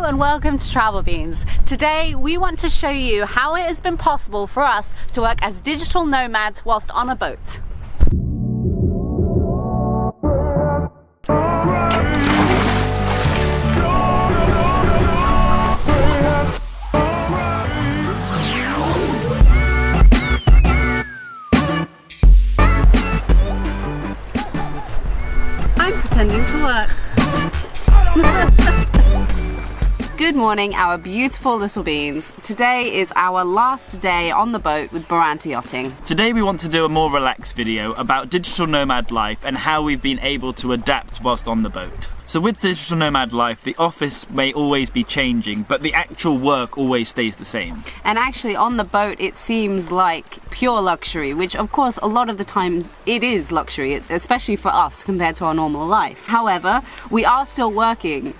Hello and welcome to Travel Beans. Today we want to show you how it has been possible for us to work as digital nomads whilst on a boat. I'm pretending to work. Good morning, our beautiful little beans. Today is our last day on the boat with Baranta Yachting. Today we want to do a more relaxed video about digital nomad life and how we've been able to adapt whilst on the boat. So with digital nomad life, the office may always be changing, but the actual work always stays the same. And actually on the boat it seems like pure luxury, which of course a lot of the time it is luxury, especially for us compared to our normal life. However, we are still working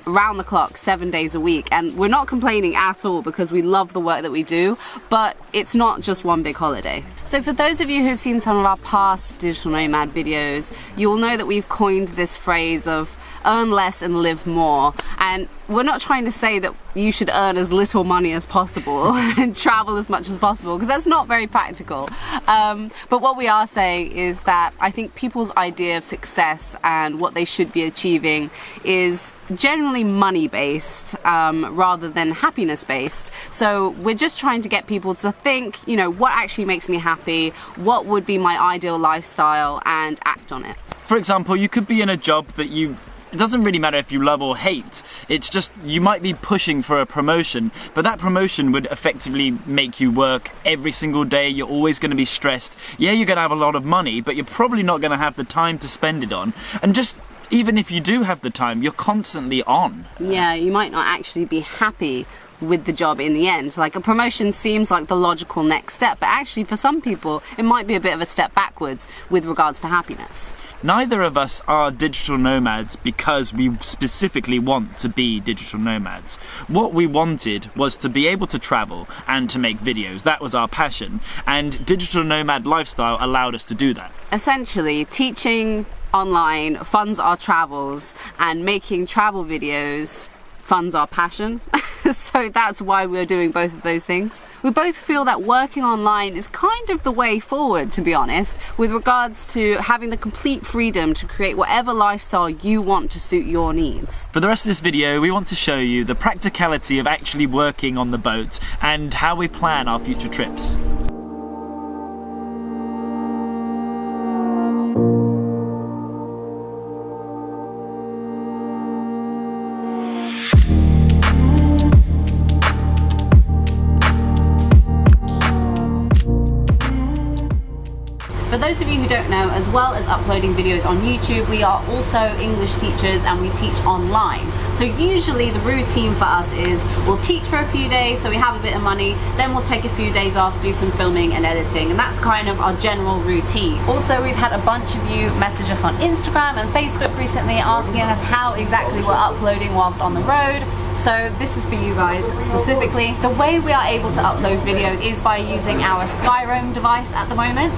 around the clock 7 days a week, and we're not complaining at all because we love the work that we do, but it's not just one big holiday. So for those of you who've seen some of our past digital nomad videos, you'll know that we've coined this phrase of earn less and live more, and we're not trying to say that you should earn as little money as possible and travel as much as possible, because that's not very practical. But what we are saying is that I think people's idea of success and what they should be achieving is generally money-based rather than happiness-based. So we're just trying to get people to think, you know, what actually makes me happy, what would be my ideal lifestyle, and act on it. For example, you could be in a job that it doesn't really matter if you love or hate, it's just you might be pushing for a promotion, but that promotion would effectively make you work every single day. You're always going to be stressed. Yeah, you're going to have a lot of money, but you're probably not going to have the time to spend it on. And just even if you do have the time, you're constantly on. Yeah, you might not actually be happy with the job in the end. Like, a promotion seems like the logical next step, but actually for some people it might be a bit of a step backwards with regards to happiness. Neither of us are digital nomads because we specifically want to be digital nomads. What we wanted was to be able to travel and to make videos. That was our passion, and digital nomad lifestyle allowed us to do that. Essentially, teaching online funds our travels, and making travel videos funds our passion. So that's why we're doing both of those things. We both feel that working online is kind of the way forward, to be honest, with regards to having the complete freedom to create whatever lifestyle you want to suit your needs. For the rest of this video, we want to show you the practicality of actually working on the boat and how we plan our future trips. For those of you who don't know, as well as uploading videos on YouTube, we are also English teachers and we teach online. So usually the routine for us is we'll teach for a few days so we have a bit of money, then we'll take a few days off, do some filming and editing, and that's kind of our general routine. Also, we've had a bunch of you message us on Instagram and Facebook recently asking us how exactly we're uploading whilst on the road. So this is for you guys specifically. The way we are able to upload videos is by using our Skyroam device at the moment.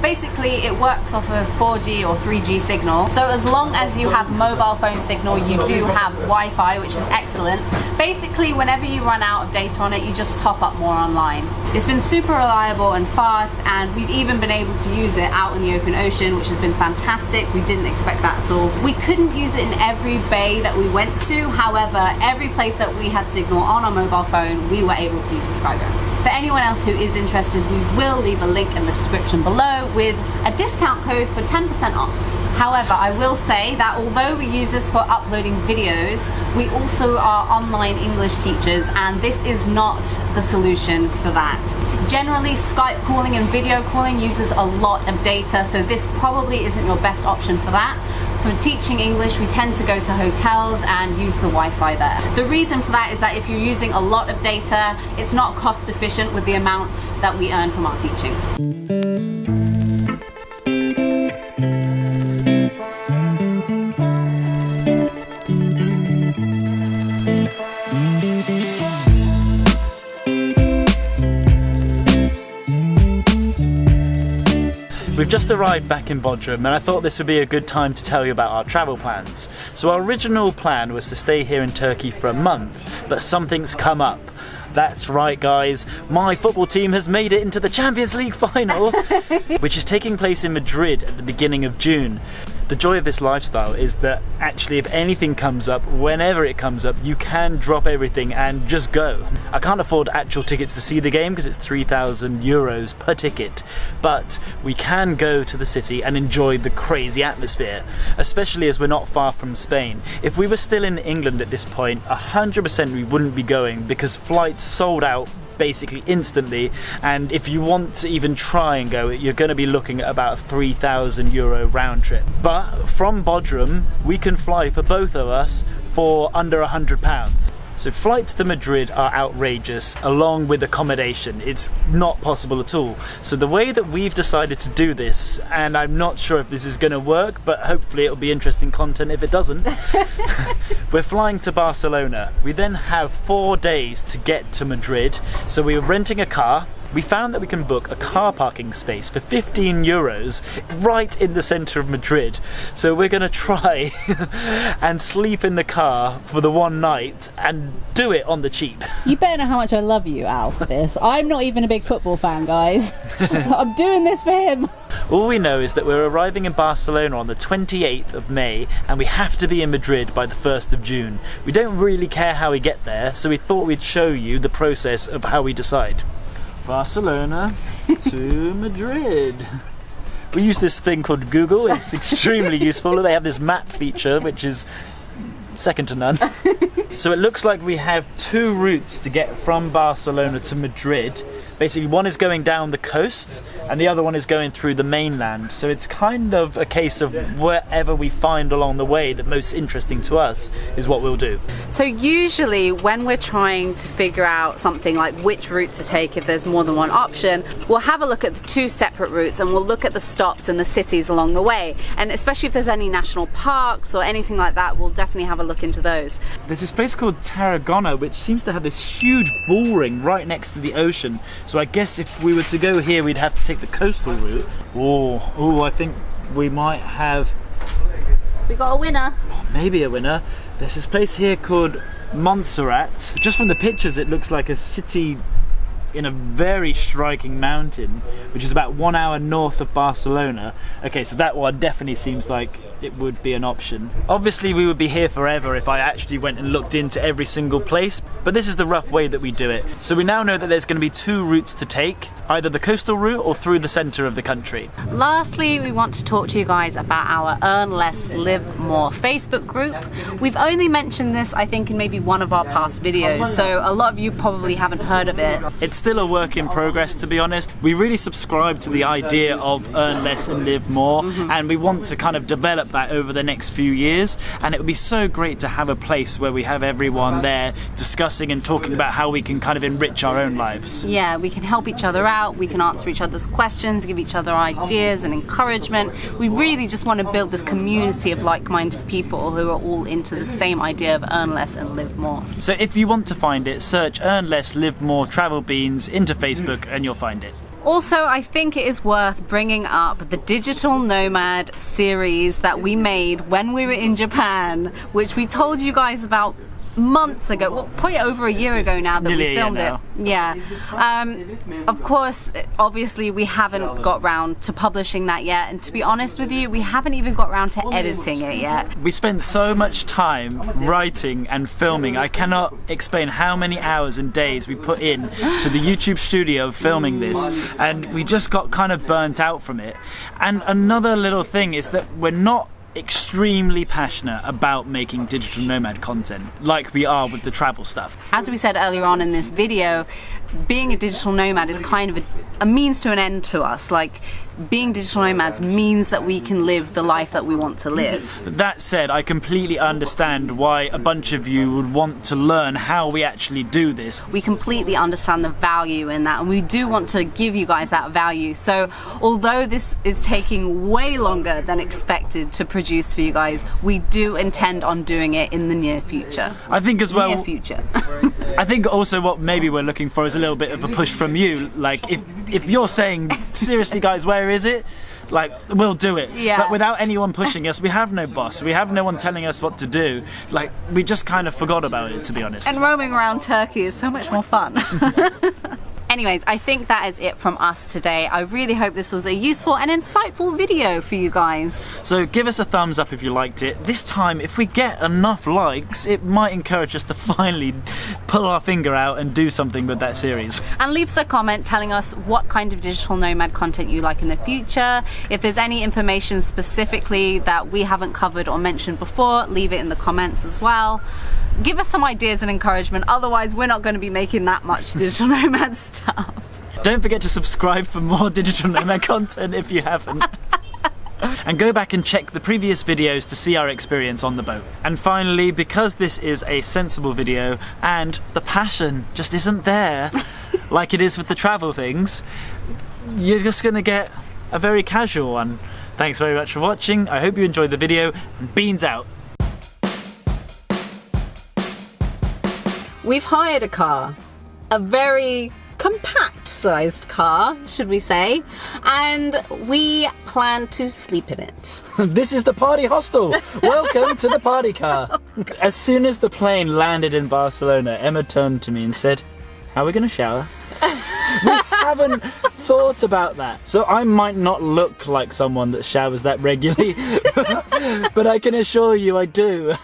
Basically it works off of 4G or 3G signal. So as long as you have mobile phone signal, you do have Wi-Fi, which is excellent. Basically whenever you run out of data on it, you just top up more online. It's been super reliable and fast, and we've even been able to use it out in the open ocean, which has been fantastic. We didn't expect that at all. We couldn't use it in every bay that we went to. However, every place that we had signal on our mobile phone, we were able to use the Skyroam. For anyone else who is interested, we will leave a link in the description below with a discount code for 10% off. However, I will say that although we use this for uploading videos, we also are online English teachers, and this is not the solution for that. Generally, Skype calling and video calling uses a lot of data, so this probably isn't your best option for that. For teaching English, we tend to go to hotels and use the Wi-Fi there. The reason for that is that if you're using a lot of data, it's not cost efficient with the amount that we earn from our teaching. We've just arrived back in Bodrum and I thought this would be a good time to tell you about our travel plans. So our original plan was to stay here in Turkey for a month, but something's come up. That's right guys, my football team has made it into the Champions League final, which is taking place in Madrid at the beginning of June. The joy of this lifestyle is that actually if anything comes up, whenever it comes up, you can drop everything and just go. I can't afford actual tickets to see the game because it's 3,000 euros per ticket, but we can go to the city and enjoy the crazy atmosphere, especially as we're not far from Spain. If we were still in England at this point, 100% we wouldn't be going because flights sold out basically instantly, and if you want to even try and go, you're going to be looking at about a 3,000 euro round trip. But from Bodrum we can fly for both of us for under £100. So flights to Madrid are outrageous, along with accommodation. It's not possible at all. So the way that we've decided to do this, and I'm not sure if this is going to work, but hopefully it'll be interesting content if it doesn't. We're flying to Barcelona. We then have 4 days to get to Madrid. So we're renting a car. We found that we can book a car parking space for 15 euros right in the centre of Madrid. So we're going to try and sleep in the car for the one night and do it on the cheap. You better know how much I love you, Al, for this. I'm not even a big football fan, guys. I'm doing this for him. All we know is that we're arriving in Barcelona on the 28th of May and we have to be in Madrid by the 1st of June. We don't really care how we get there, so we thought we'd show you the process of how we decide. Barcelona to Madrid. We use this thing called Google. It's extremely useful. They have this map feature which is second to none. So it looks like we have 2 routes to get from Barcelona to Madrid. Basically one is going down the coast and the other one is going through the mainland. So it's kind of a case of wherever we find along the way that most interesting to us is what we'll do. So usually when we're trying to figure out something like which route to take, if there's more than one option, we'll have a look at the 2 separate routes and we'll look at the stops and the cities along the way. And especially if there's any national parks or anything like that, we'll definitely have a look into those. There's this place called Tarragona which seems to have this huge bull ring right next to the ocean. So I guess if we were to go here we'd have to take the coastal route. Oh, I think we might have... We got a winner. Maybe a winner. There's this place here called Montserrat. Just from the pictures it looks like a city in a very striking mountain, which is about 1 hour north of Barcelona. Okay, so that one definitely seems like it would be an option. Obviously we would be here forever if I actually went and looked into every single place, but this is the rough way that we do it. So we now know that there's going to be 2 routes to take, either the coastal route or through the centre of the country. Lastly, we want to talk to you guys about our Earn Less, Live More Facebook group. We've only mentioned this, I think, in maybe one of our past videos, so a lot of you probably haven't heard of it. It's still a work in progress, to be honest. We really subscribe to the idea of earn less and live more, and we want to kind of develop that over the next few years, and it would be so great to have a place where we have everyone there discussing and talking about how we can kind of enrich our own lives. Yeah, we can help each other out, we can answer each other's questions, give each other ideas and encouragement. We really just want to build this community of like-minded people who are all into the same idea of earn less and live more. So if you want to find it, search Earn Less, Live More Travel Beans into Facebook and you'll find it. Also, I think it is worth bringing up the Digital Nomad series that we made when we were in Japan, which we told you guys about months ago, well, probably over a year ago now that we filmed it. Yeah. Of course, obviously we haven't got round to publishing that yet, and to be honest with you, we haven't even got round to editing it yet. We spent so much time writing and filming. I cannot explain how many hours and days we put in to the YouTube studio filming this, and we just got kind of burnt out from it. And another little thing is that we're not extremely passionate about making digital nomad content like we are with the travel stuff. As we said earlier on in this video, being a digital nomad is kind of a means to an end to us. Like, being digital nomads means that we can live the life that we want to live. That said, I completely understand why a bunch of you would want to learn how we actually do this. We completely understand the value in that, and we do want to give you guys that value. So although this is taking way longer than expected to produce for you guys, we do intend on doing it in the near future. I think as well, near future. I think also what maybe we're looking for is a little bit of a push from you. Like, if you're saying seriously guys, where is it? Like, we'll do it. Yeah. But without anyone pushing us, we have no boss, we have no one telling us what to do. Like, we just kind of forgot about it, to be honest. And roaming around Turkey is so much more fun. Anyways, I think that is it from us today. I really hope this was a useful and insightful video for you guys. So give us a thumbs up if you liked it. This time, if we get enough likes, it might encourage us to finally pull our finger out and do something with that series. And leave us a comment telling us what kind of digital nomad content you like in the future. If there's any information specifically that we haven't covered or mentioned before, leave it in the comments as well. Give us some ideas and encouragement, otherwise we're not going to be making that much digital nomad stuff. Don't forget to subscribe for more digital nomad content if you haven't. And go back and check the previous videos to see our experience on the boat. And finally, because this is a sensible video and the passion just isn't there like it is with the travel things, you're just gonna get a very casual one. Thanks very much for watching. I hope you enjoyed the video, and beans out. We've hired a car, a very compact sized car, should we say, and we plan to sleep in it. This is the party hostel. Welcome to the party car. As soon as the plane landed in Barcelona, Emma turned to me and said, "How are we going to shower?" We haven't thought about that. So I might not look like someone that showers that regularly, but I can assure you I do.